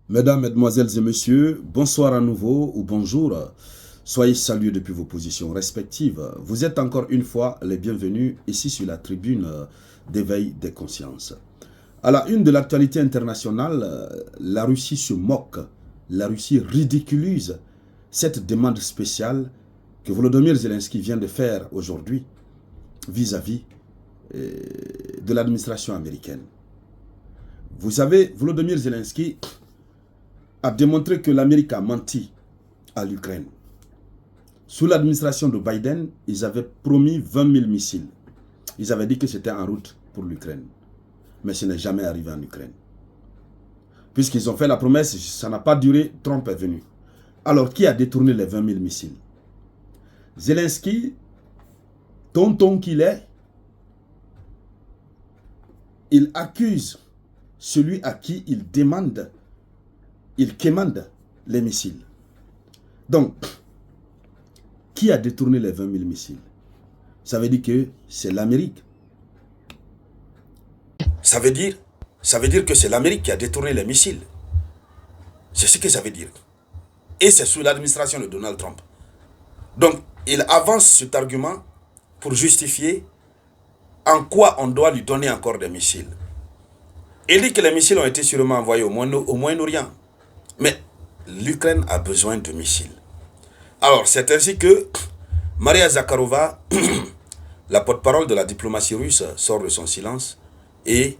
Mesdames, Mesdemoiselles et Messieurs, bonsoir à nouveau ou bonjour. Soyez salués depuis vos positions respectives. Vous êtes encore une fois les bienvenus ici sur la tribune d'éveil des consciences. À la une de l'actualité internationale, la Russie se moque, la Russie ridiculise cette demande spéciale que Volodymyr Zelensky vient de faire aujourd'hui vis-à-vis de l'administration américaine. Vous savez, Volodymyr Zelensky a démontré que l'Amérique a menti à l'Ukraine. Sous l'administration de Biden, ils avaient promis 20 000 missiles. Ils avaient dit que c'était en route pour l'Ukraine. Mais ce n'est jamais arrivé en Ukraine. Puisqu'ils ont fait la promesse, ça n'a pas duré, Trump est venu. Alors, qui a détourné les 20 000 missiles? Zelensky, tonton qu'il est, il accuse celui à qui il demande, il commande les missiles. Donc, qui a détourné les 20 000 missiles? Ça veut dire que c'est l'Amérique. Ça veut dire que c'est l'Amérique qui a détourné les missiles. C'est ce que ça veut dire. Et c'est sous l'administration de Donald Trump. Donc, il avance cet argument pour justifier en quoi on doit lui donner encore des missiles. Il dit que les missiles ont été sûrement envoyés au Moyen-Orient. Mais l'Ukraine a besoin de missiles. Alors, c'est ainsi que Maria Zakharova, la porte-parole de la diplomatie russe, sort de son silence et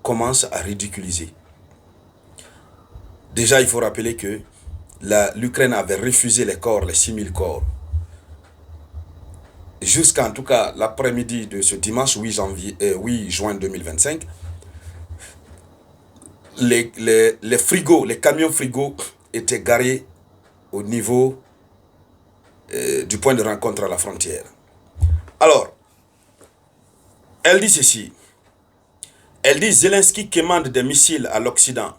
commence à ridiculiser. Déjà, il faut rappeler que l'Ukraine avait refusé les corps, les 6 000 corps. Jusqu'à, en tout cas, l'après-midi de ce dimanche 8 juin 2025, les frigos, les camions frigos étaient garés au niveau du point de rencontre à la frontière. Alors, elle dit ceci. Elle dit Zelensky commande des missiles à l'Occident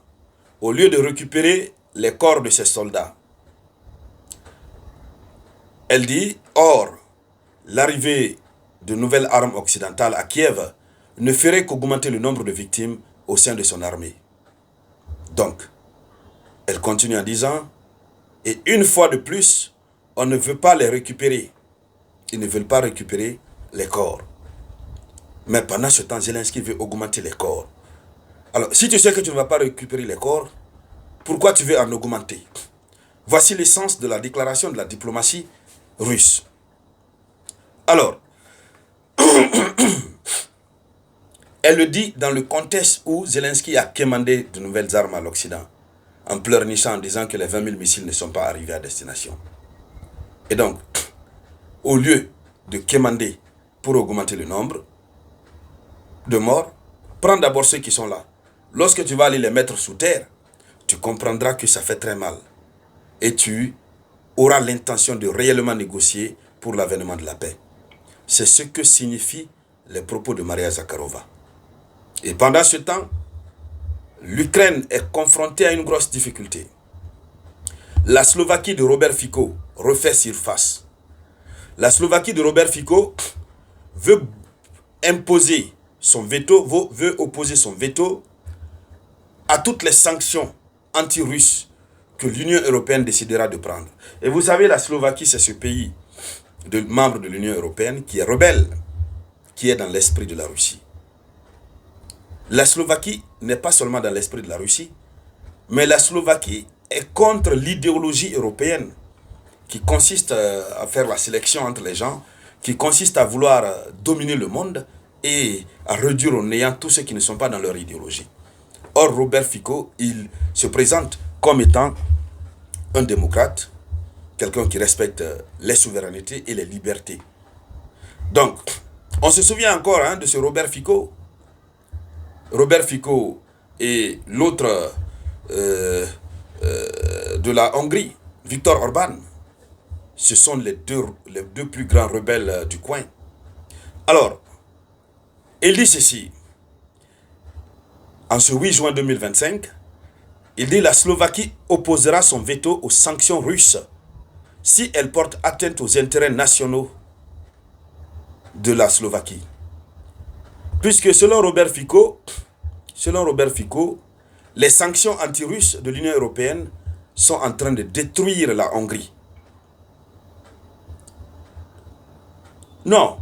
au lieu de récupérer les corps de ses soldats. Elle dit, or, l'arrivée de nouvelles armes occidentales à Kiev ne ferait qu'augmenter le nombre de victimes au sein de son armée. Donc, elle continue en disant, et une fois de plus, on ne veut pas les récupérer. Ils ne veulent pas récupérer les corps. Mais pendant ce temps, Zelensky veut augmenter les corps. Alors, si tu sais que tu ne vas pas récupérer les corps, pourquoi tu veux en augmenter? Voici l'essence de la déclaration de la diplomatie russe. Alors, elle le dit dans le contexte où Zelensky a commandé de nouvelles armes à l'Occident, en pleurnichant en disant que les 20 000 missiles ne sont pas arrivés à destination. Et donc, au lieu de commander pour augmenter le nombre de morts, prends d'abord ceux qui sont là. Lorsque tu vas aller les mettre sous terre, tu comprendras que ça fait très mal. Et tu auras l'intention de réellement négocier pour l'avènement de la paix. C'est ce que signifient les propos de Maria Zakharova. Et pendant ce temps, l'Ukraine est confrontée à une grosse difficulté. La Slovaquie de Robert Fico refait surface. La Slovaquie de Robert Fico veut imposer son veto, veut opposer son veto à toutes les sanctions anti-russes que l'Union européenne décidera de prendre. Et vous savez, la Slovaquie, c'est ce pays membre de l'Union européenne qui est rebelle, qui est dans l'esprit de la Russie. La Slovaquie n'est pas seulement dans l'esprit de la Russie, mais la Slovaquie est contre l'idéologie européenne qui consiste à faire la sélection entre les gens, qui consiste à vouloir dominer le monde et à réduire au néant tous ceux qui ne sont pas dans leur idéologie. Or, Robert Fico, il se présente comme étant un démocrate, quelqu'un qui respecte les souverainetés et les libertés. Donc, on se souvient encore de ce Robert Fico. Robert Fico et l'autre de la Hongrie, Viktor Orban. Ce sont les deux plus grands rebelles du coin. Alors, il dit ceci. En ce 8 juin 2025, il dit la Slovaquie opposera son veto aux sanctions russes si elles portent atteinte aux intérêts nationaux de la Slovaquie. Puisque selon Robert Fico, les sanctions anti-russes de l'Union européenne sont en train de détruire la Hongrie. Non,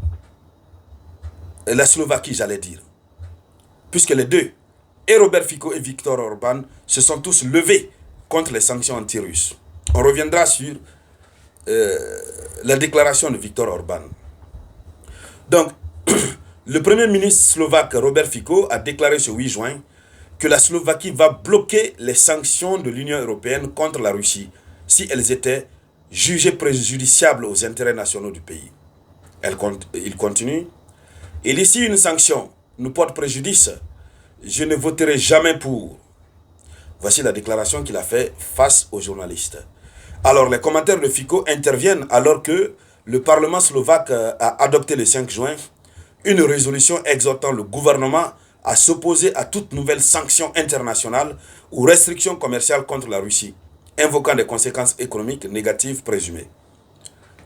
la Slovaquie, j'allais dire. Puisque les deux, et Robert Fico et Viktor Orban, se sont tous levés contre les sanctions anti-russes. On reviendra sur la déclaration de Viktor Orban. Donc, le premier ministre slovaque Robert Fico a déclaré ce 8 juin que la Slovaquie va bloquer les sanctions de l'Union européenne contre la Russie si elles étaient jugées préjudiciables aux intérêts nationaux du pays. Il continue. Et si une sanction nous porte préjudice, je ne voterai jamais pour. Voici la déclaration qu'il a faite face aux journalistes. Alors, les commentaires de Fico interviennent alors que le Parlement slovaque a adopté le 5 juin une résolution exhortant le gouvernement à s'opposer à toute nouvelle sanction internationale ou restriction commerciale contre la Russie, invoquant des conséquences économiques négatives présumées.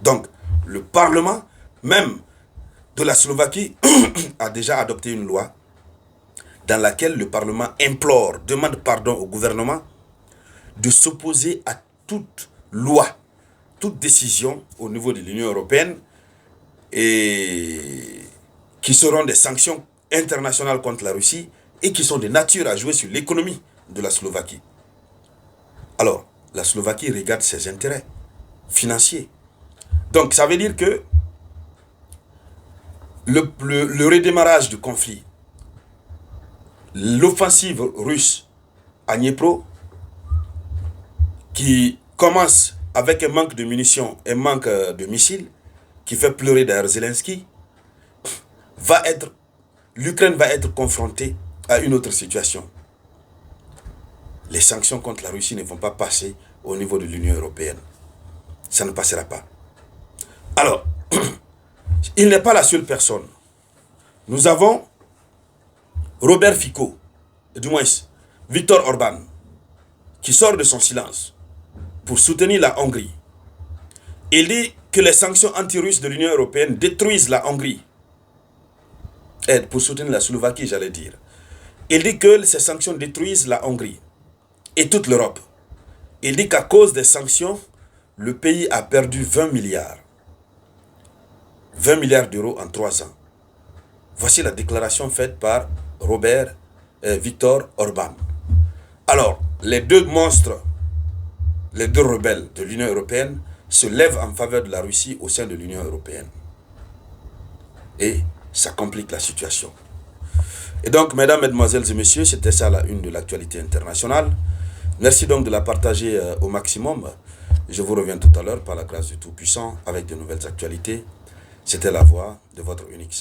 Donc, le Parlement, même de la Slovaquie, a déjà adopté une loi dans laquelle le Parlement demande pardon au gouvernement de s'opposer à toute loi, toute décision au niveau de l'Union européenne et qui seront des sanctions internationales contre la Russie et qui sont de nature à jouer sur l'économie de la Slovaquie. Alors, la Slovaquie regarde ses intérêts financiers. Donc, ça veut dire que le redémarrage du conflit, l'offensive russe à Dniepro, qui commence avec un manque de munitions et un manque de missiles, qui fait pleurer d'ailleurs Zelensky, l'Ukraine va être confrontée à une autre situation. Les sanctions contre la Russie ne vont pas passer au niveau de l'Union européenne. Ça ne passera pas. Alors, il n'est pas la seule personne. Nous avons Robert Fico, du moins Viktor Orban, qui sort de son silence pour soutenir la Hongrie. Il dit que les sanctions anti-russes de l'Union européenne détruisent la Hongrie. Et pour soutenir la Slovaquie, j'allais dire. Il dit que ces sanctions détruisent la Hongrie et toute l'Europe. Il dit qu'à cause des sanctions, le pays a perdu 20 milliards. 20 milliards d'euros en 3 ans. Voici la déclaration faite par Viktor Orban. Alors, les deux monstres, les deux rebelles de l'Union européenne se lèvent en faveur de la Russie au sein de l'Union européenne. Et ça complique la situation. Et donc, mesdames, mesdemoiselles et messieurs, c'était ça la une de l'actualité internationale. Merci donc de la partager au maximum. Je vous reviens tout à l'heure par la grâce du Tout-Puissant avec de nouvelles actualités. C'était la voix de votre unique